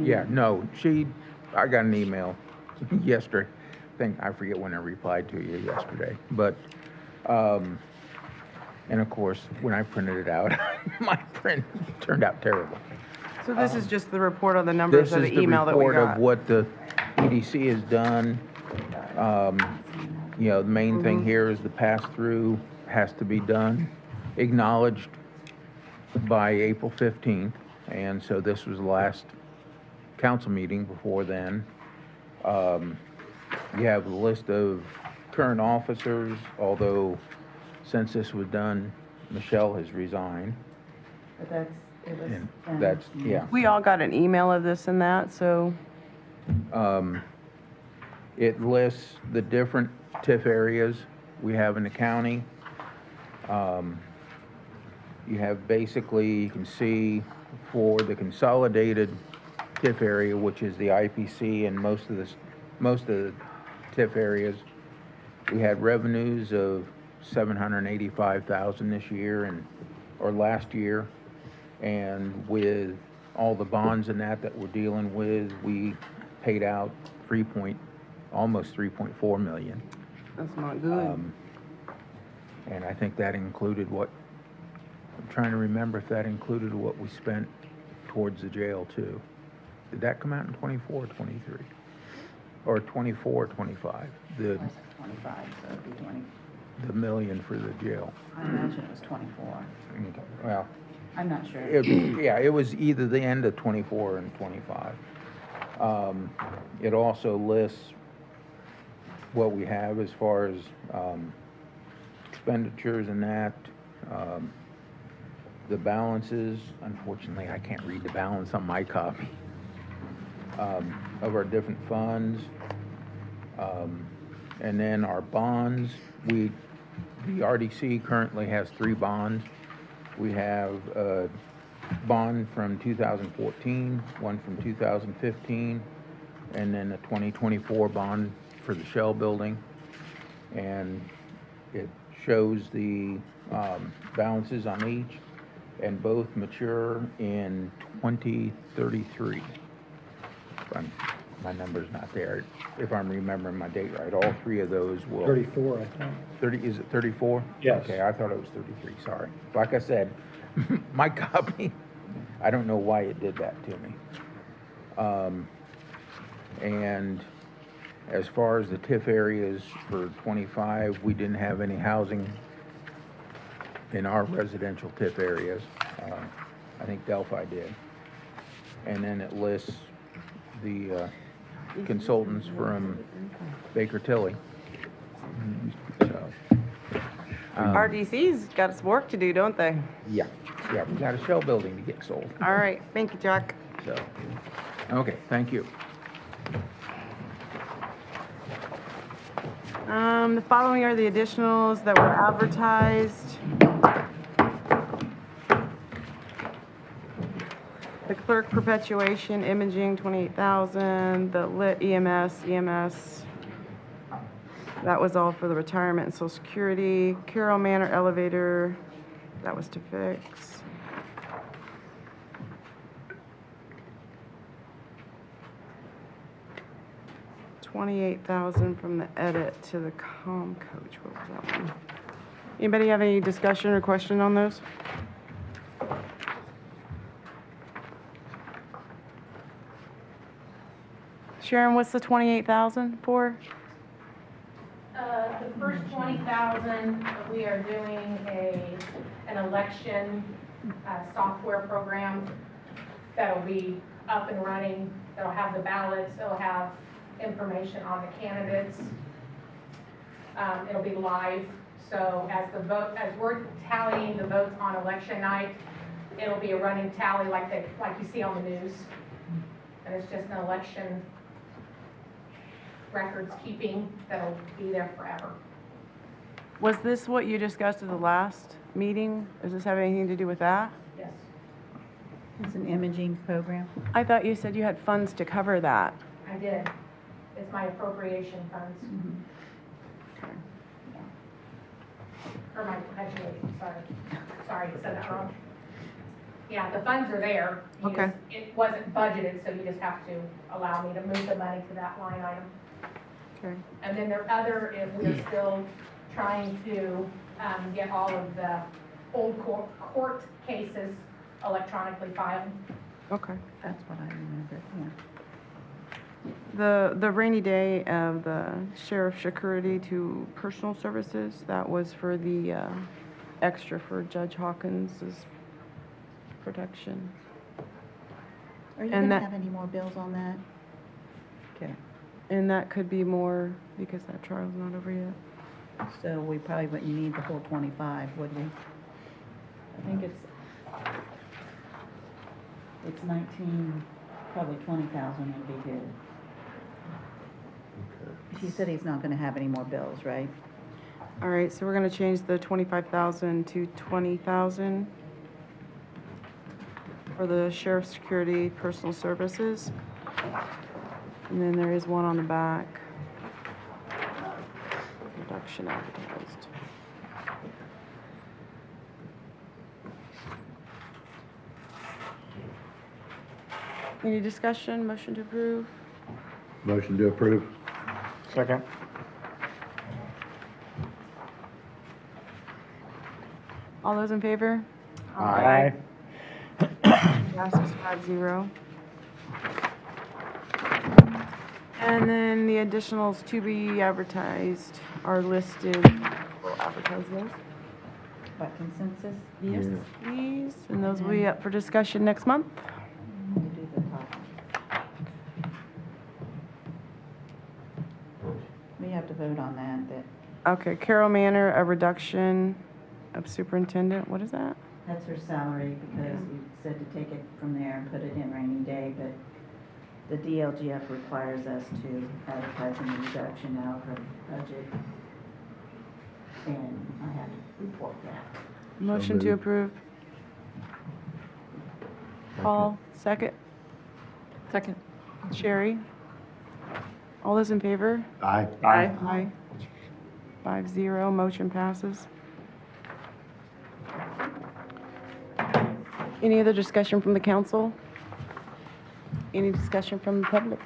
yeah, no, I got an email yesterday, I forget when I replied to you yesterday, but, and of course, when I printed it out, my print turned out terrible. So this is just the report on the numbers This of is the the email that we report of got? what the EDC has done. You know, the main thing here is the pass-through has to be done, acknowledged by April 15th, and so this was the last council meeting before then. You have a list of current officers, although since this was done, Michelle has resigned. But it was. And that's, yeah. We all got an email of this and that, so, It lists the different TIF areas we have in the county. You have basically, you can see for the consolidated TIF area, which is the IPC and most of the TIF areas, we had revenues of $785,000 this year or last year. And with all the bonds and that we're dealing with, we paid out almost 3.4 million. that's not good. And I think that included I'm trying to remember if that included what we spent towards the jail too. Did that come out in 24 or 23? Or 24 or 25? I said 25, so it'd be 20. the million for the jail. I imagine it was 24. Well, I'm not sure. yeah, it was either the end of 24 and 25. It also lists what we have as far as expenditures and that. The balances, unfortunately, I can't read the balance on my copy, of our different funds. And then our bonds, the RDC currently has 3 bonds. We have a bond from 2014, one from 2015, and then a 2024 bond for the Shell building. And it shows the balances on each, and both mature in 2033. My number's not there, if I'm remembering my date right. All 3 of those will. 34, I think. 30, is it 34? Yes. Okay, I thought it was 33, sorry. Like I said, my copy, I don't know why it did that to me. And as far as the TIF areas for 25, we didn't have any housing in our residential TIF areas. I think Delphi did. And then it lists the consultants from Baker Tilly. So, RDC's got some work to do, don't they? yeah, we got a Shell building to get sold. All right, thank you, Jack. So, okay, thank you. The following are the additionals that were advertised. The clerk perpetuation, imaging, 28,000. The lit EMS, that was all for the retirement and social security. Carroll Manor elevator, that was to fix. $28,000 from the edit to the comm coach. What was that one? Anybody have any discussion or question on those? Sharon, what's the 28,000 for? The first 20,000, we are doing an election software program that'll be up and running. That'll have the ballots, it'll have information on the candidates. It'll be live, so as we're tallying the votes on election night, it'll be a running tally like you see on the news. And it's just an election records keeping that'll be there forever. Was this what you discussed at the last meeting? Does this have anything to do with that? Yes. It's an imaging program. I thought you said you had funds to cover that. I did. It's my appropriation funds. Okay. Or my perpetuation, sorry, I said that wrong. Yeah, the funds are there. Okay. It wasn't budgeted, so you just have to allow me to move the money to that line item. Okay. And then we're still trying to get all of the old court cases electronically filed. Okay. That's what I remember, yeah. The rainy day of the sheriff's security to personal services, that was for the extra for Judge Hawkins's protection. Are you And gonna that- have any more bills on that? Okay, And that could be more because that trial's not over yet. so we probably wouldn't need the whole 25, would we? I think it's 19, probably 20,000 would be good. He said he's not gonna have any more bills, right? All right, so we're gonna change the 25,000 to 20,000 for the sheriff's security personal services. And then there is one on the back. Reduction advertised. Any discussion, motion to approve? Motion to approve. Second. All those in favor? Aye. Passes 5-0. And then the additionals to be advertised are listed for we'll advertise those. What, consensus? Yes, please. And those will be up for discussion next month. We'll do the top. We have to vote on that. Okay, Carroll Manor, a reduction of superintendent, what is that? That's her salary because you said to take it from there and put it in rainy day, but the DLGF requires us to advertise a reduction out of her budget. And I have to report that. Motion to approve. Paul, second. Second. Sherry? All those in favor? Aye. Aye. 5-0, motion passes. Any other discussion from the council? Any discussion from the public?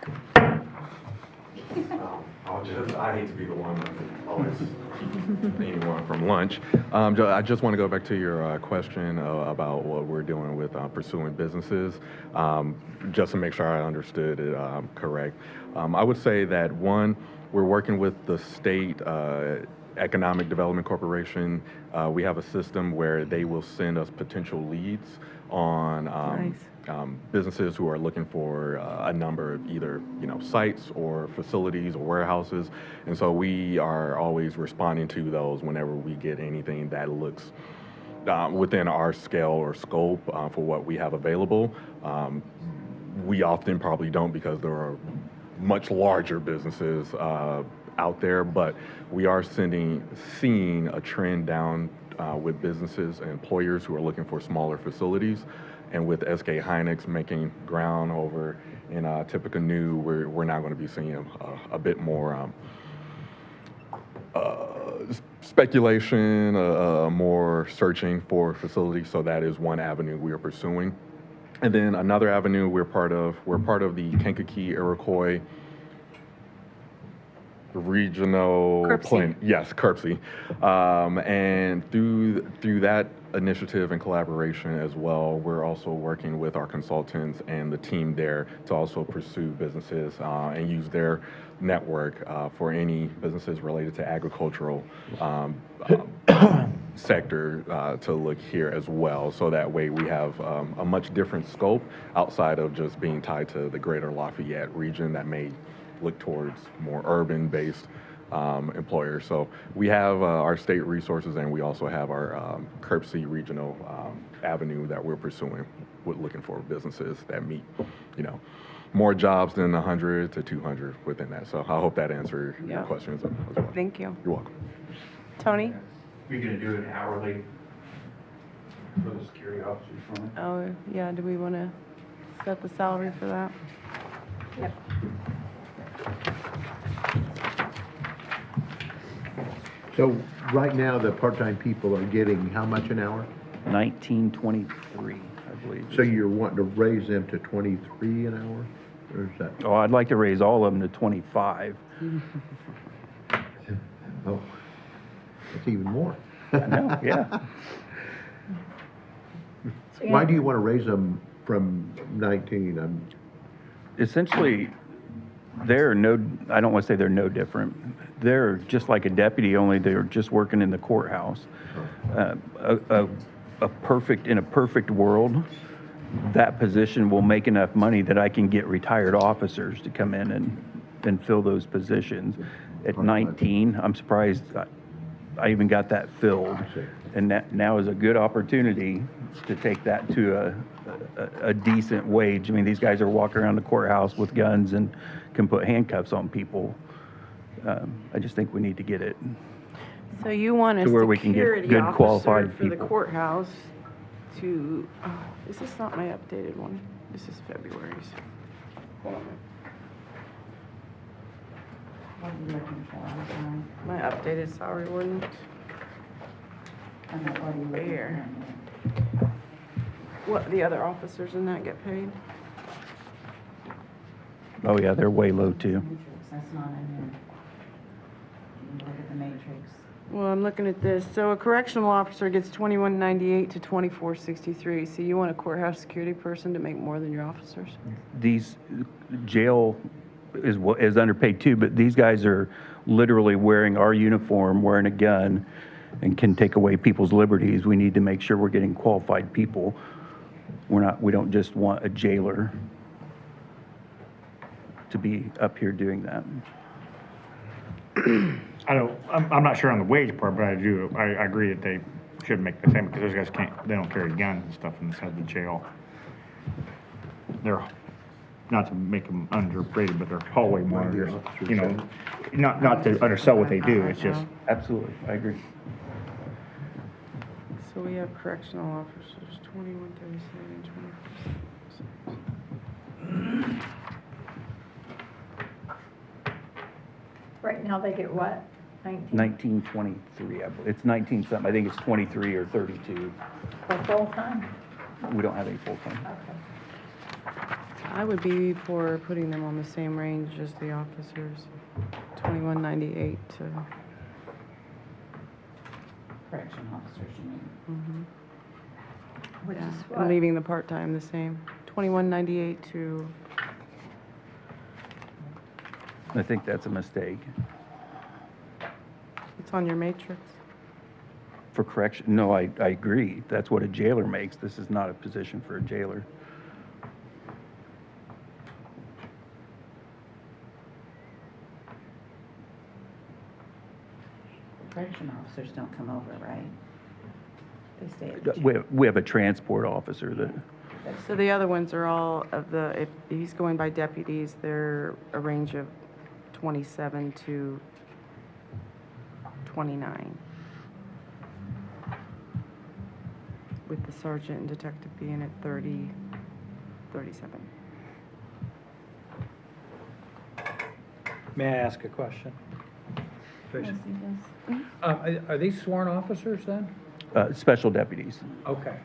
I hate to be the one that always keep anyone from lunch. I just want to go back to your question about what we're doing with pursuing businesses, just to make sure I understood it correct. I would say that one, we're working with the state Economic Development Corporation. We have a system where they will send us potential leads on businesses who are looking for a number of either sites or facilities or warehouses, and so we are always responding to those whenever we get anything that looks within our scale or scope for what we have available. We often probably don't because there are much larger businesses out there, but we are seeing a trend down with businesses and employers who are looking for smaller facilities. And with SK Hynix making ground over in Tippecanoe, we're now going to be seeing a bit more speculation, more searching for facilities. So that is one avenue we are pursuing. And then another avenue we're part of the Kankakee Iroquois regional plan. Yes, CURPSI. And through that initiative and collaboration as well, we're also working with our consultants and the team there to also pursue businesses and use their network for any businesses related to agricultural sector to look here as well. So that way we have a much different scope outside of just being tied to the greater Lafayette region that may look towards more urban-based employers. So we have our state resources, and we also have our CURPSI regional avenue that we're pursuing with looking for businesses that meet, more jobs than 100 to 200 within that. So I hope that answered your questions as well. Thank you. You're welcome. Tony? We gonna do it hourly for the security officers from it? Oh, yeah, do we want to set the salary for that? Yep. So right now, the part-time people are getting how much an hour? 1923, I believe. So you're wanting to raise them to 23 an hour? Or is that, Oh, I'd like to raise all of them to 25. oh, that's even more. I know, yeah. Why do you want to raise them from 19? Essentially, they're no, I don't want to say they're no different. They're just like a deputy, only they're just working in the courthouse. In a perfect world, that position will make enough money that I can get retired officers to come in and fill those positions. At 19, I'm surprised I even got that filled. And that now is a good opportunity to take that to a decent wage. I mean, these guys are walking around the courthouse with guns and can put handcuffs on people. I just think we need to get it. So you want a To where we can get security good officer qualified for the people. courthouse to, is this not my updated one? This is February's. Hold on. What are you looking for? I'm sorry. My updated salary ordinance. I'm not, what are you looking Where? for? What, the other officers in that get paid? Oh, yeah, they're way low too. Matrix, that's not in there. You look at the matrix. Well, I'm looking at this. So a correctional officer gets $21.98 to $24.63. So you want a courthouse security person to make more than your officers? These jail is underpaid too, but these guys are literally wearing our uniform, wearing a gun, and can take away people's liberties, we need to make sure we're getting qualified people. We don't just want a jailer to be up here doing that. I'm not sure on the wage part, but I agree that they should make the same, because those guys they don't carry guns and stuff inside the jail. They're, not to make them underrated, but they're hallway monitors, you know, not to undersell what they do, it's just. Absolutely, I agree. So we have correctional officers, 2137, 20%. Right now, they get what? 19? 1923, it's 19 something, I think it's 23 or 32. For full-time? We don't have any full-time. Okay. I would be for putting them on the same range as the officers, 2198 to, Correction officers, you mean? Which yeah, is and what? leaving the part-time the same, 2198 to, I think that's a mistake. it's on your matrix. For correction, no, I agree. That's what a jailer makes. This is not a position for a jailer. Correction officers don't come over, right? They stay at the jail. We have a transport officer that, So the other ones are all of the, if he's going by deputies, they're a range of 27 to 29. With the sergeant and detective being at 30, 37. May I ask a question? Tracy? Yes, he does. Are these sworn officers then? special deputies. Okay.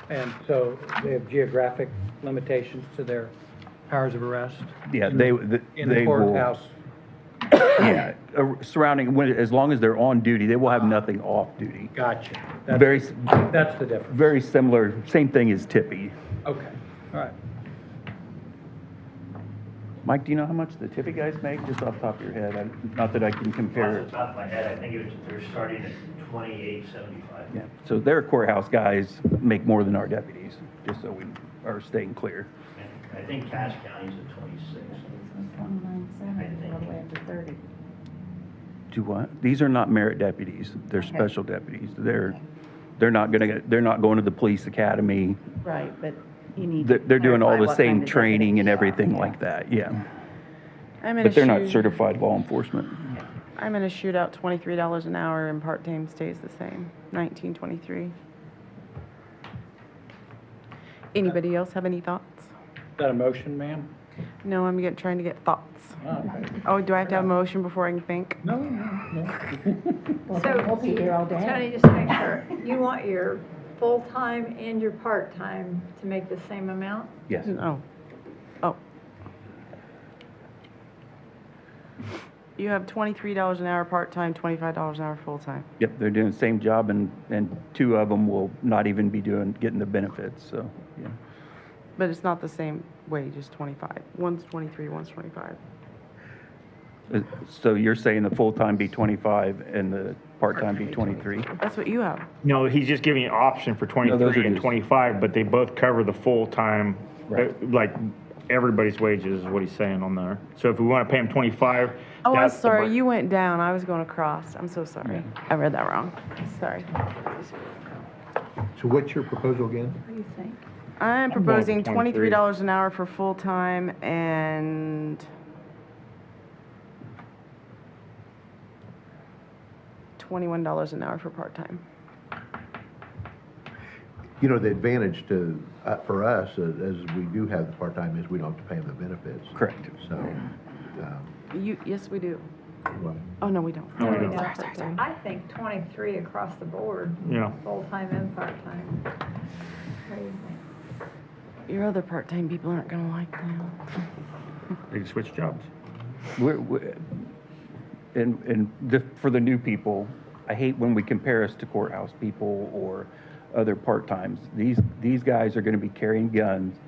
And so they have geographic limitations to their powers of arrest? Yeah, In they the will. courthouse? Yeah, surrounding, as long as they're on duty, they will have nothing off duty. Gotcha. Very, That's the difference. very similar, same thing as Tippy. Okay, all right. Mike, do you know how much the Tippy guys make, just off the top of your head? Not that I can compare. Off the top of my head, I think they're starting at 28.75. Yeah, so their courthouse guys make more than our deputies, just so we are staying clear. I think Cache County's at 26. It's 29.7, all the way up to 30. To what? These are not merit deputies, they're Okay. special deputies. They're not going to the police academy. Right, but you need. They're doing all clarify the what same kind of training and deputies everything you are. like that, yeah. I'm gonna But they're not shoot- certified law enforcement. I'm gonna shoot out $23 an hour and part-time stays the same, 1923. Anybody else have any thoughts? Is that a motion, ma'am? No, I'm trying to get thoughts. Oh, okay. Oh, do I have to have a motion before I can think? No, no. Well, So, then we'll be here all day. Tony, just to make sure, you want your full-time and your part-time to make the same amount? Yes. No. Oh. You have $23 an hour part-time, $25 an hour full-time. Yep, they're doing the same job, and two of them will not even be getting the benefits, so, yeah. But it's not the same wage, it's 25. One's 23, one's 25. So you're saying the full-time be 25 and the part-time be 23? That's what you have. No, he's just giving an option for those are 23 and just- 25, but they both cover the full-time, Right. like, everybody's wages is what he's saying on there. So if we want to pay him 25. Oh, I'm that's the sorry, bar- you went down, I was going across. I'm so sorry. I read that wrong. Sorry. So what's your proposal again? What do you think? I'm going proposing with 23. $23 an hour for full-time and $21 an hour for part-time. You know, the advantage for us, as we do have the part-time, is we don't have to pay them the benefits. Correct. So, Yes, we do. well, Oh, no, we don't. No, we No, don't. no. I think 23 across the board. Yeah. Full-time and part-time. What do you think? Your other part-time people aren't gonna like that. They can switch jobs. For the new people, I hate when we compare us to courthouse people or other part-times. These guys are gonna be carrying guns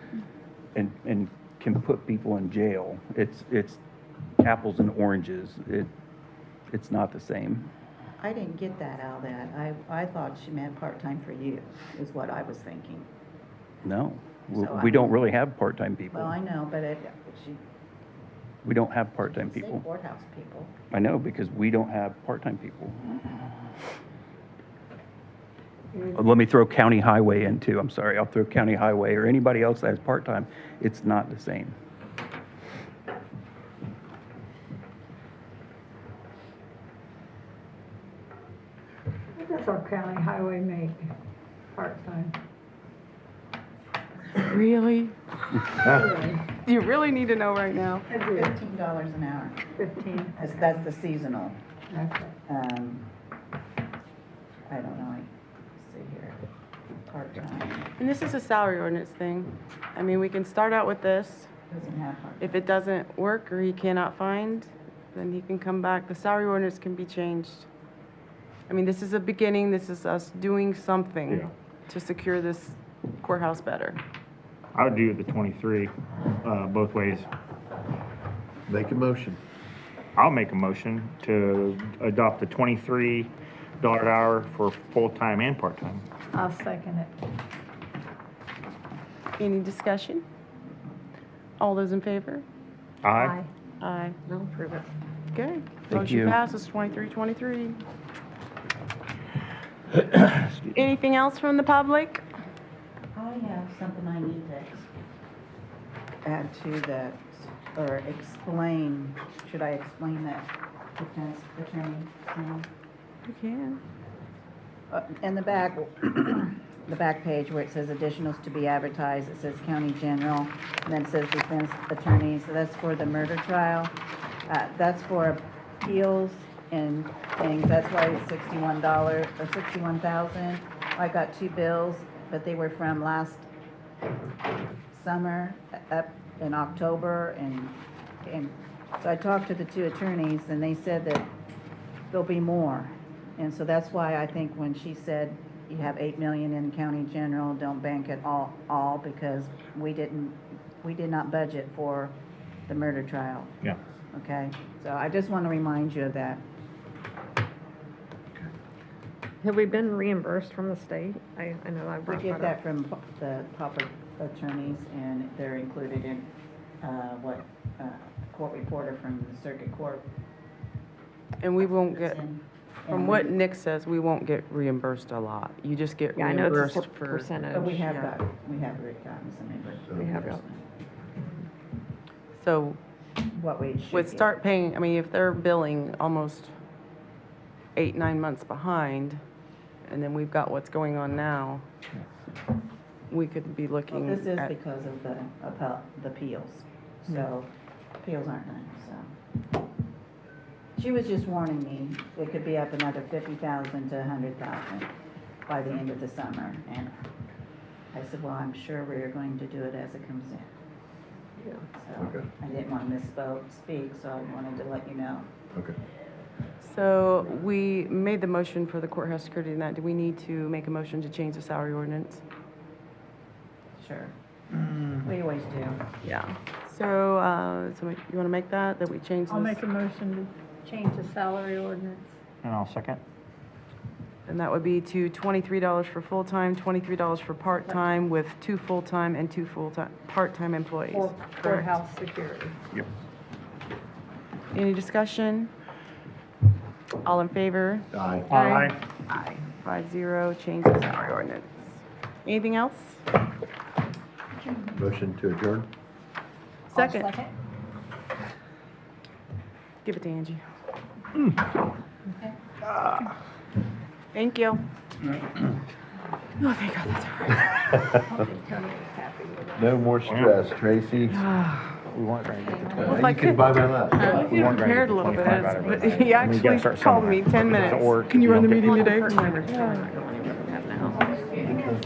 and can put people in jail. It's apples and oranges. It's not the same. I didn't get that out of that. I thought she meant part-time for you, is what I was thinking. No, So, we don't really have part-time Well, people. I know, but she We don't have part-time said people. courthouse people. I know, because we don't have part-time people. Let me throw county highway in too. I'm sorry, I'll throw county highway or anybody else that has part-time. It's not the same. What does our county highway make part-time? Really? Do you really need to know right now? $15 an hour. 15? That's the seasonal. Okay. I don't know, see here, part-time, And this is a salary ordinance thing. I mean, we can start out with this. doesn't have part-time. If it doesn't work or he cannot find, then he can come back. The salary ordinance can be changed. I mean, this is a beginning. This is us doing something Yeah. to secure this courthouse better. I would do the 23, both ways. Make a motion. I'll make a motion to adopt the $23 an hour for full-time and part-time. I'll second it. Any discussion? All those in favor? Aye. Aye. I'll approve it. Okay. Thank Motion you. passes 23-23. Anything else from the public? I have something I need to add to that, or explain. Should I explain that defense attorney thing? You can. In the back, the back page where it says additionals to be advertised, it says county general, and then it says defense attorney, so that's for the murder trial. That's for appeals and things, that's why it's $61 or $61,000. I got two bills, but they were from last summer, up in October, and so I talked to the two attorneys, and they said that there'll be more. And so that's why I think when she said you have 8 million in county general, don't bank it all, because we did not budget for the murder trial, Yeah. okay? So I just want to remind you of that. Have we been reimbursed from the state? I know I We brought get that that up. from the proper attorneys, and they're included in, court reporter from the circuit court. And we won't get, And from what Nick says, we won't get reimbursed a lot. You just get Yeah, I know it's reimbursed a for. percentage. But we have Yeah. gotten some reimbursement. We have got- So What we should would get. start paying, I mean, if they're billing almost 8-9 months behind, and then we've got what's going on now, we could be Well, looking this is at, because of the appeals, so appeals aren't done, so. She was just warning me, it could be up another 50,000 to 100,000 by the end of the summer, and I said, well, I'm sure we're going to do it as it comes in. Yeah. So, Okay. I didn't want to speak, so I wanted to let you know. Okay. so we made the motion for the courthouse security and that. Do we need to make a motion to change the salary ordinance? Sure. We always do. Yeah. So, so you want to make that we change this? I'll make a motion to change the salary ordinance. And I'll second. And that would be to $23 for full-time, $23 for part-time, with 2 full-time and 2 part-time employees. For Correct. courthouse security. Yep. Any discussion? All in favor? Aye. Aye. Aye. 5-0, change the salary ordinance. Anything else? Motion to adjourn? Second. I'll second. Give it to Angie. Thank you. Oh, thank God, that's all right. Tony was happy with it. No more stress, Tracy. We weren't going to get to Well, if You I can could, buy my lap. I We weren't prepared a gonna little get bit, to 25 out of but it. he I mean, you gotta actually start called me somewhere. 10 If it doesn't minutes. work, Can if you you run the don't get- meeting today? Part-timers still not going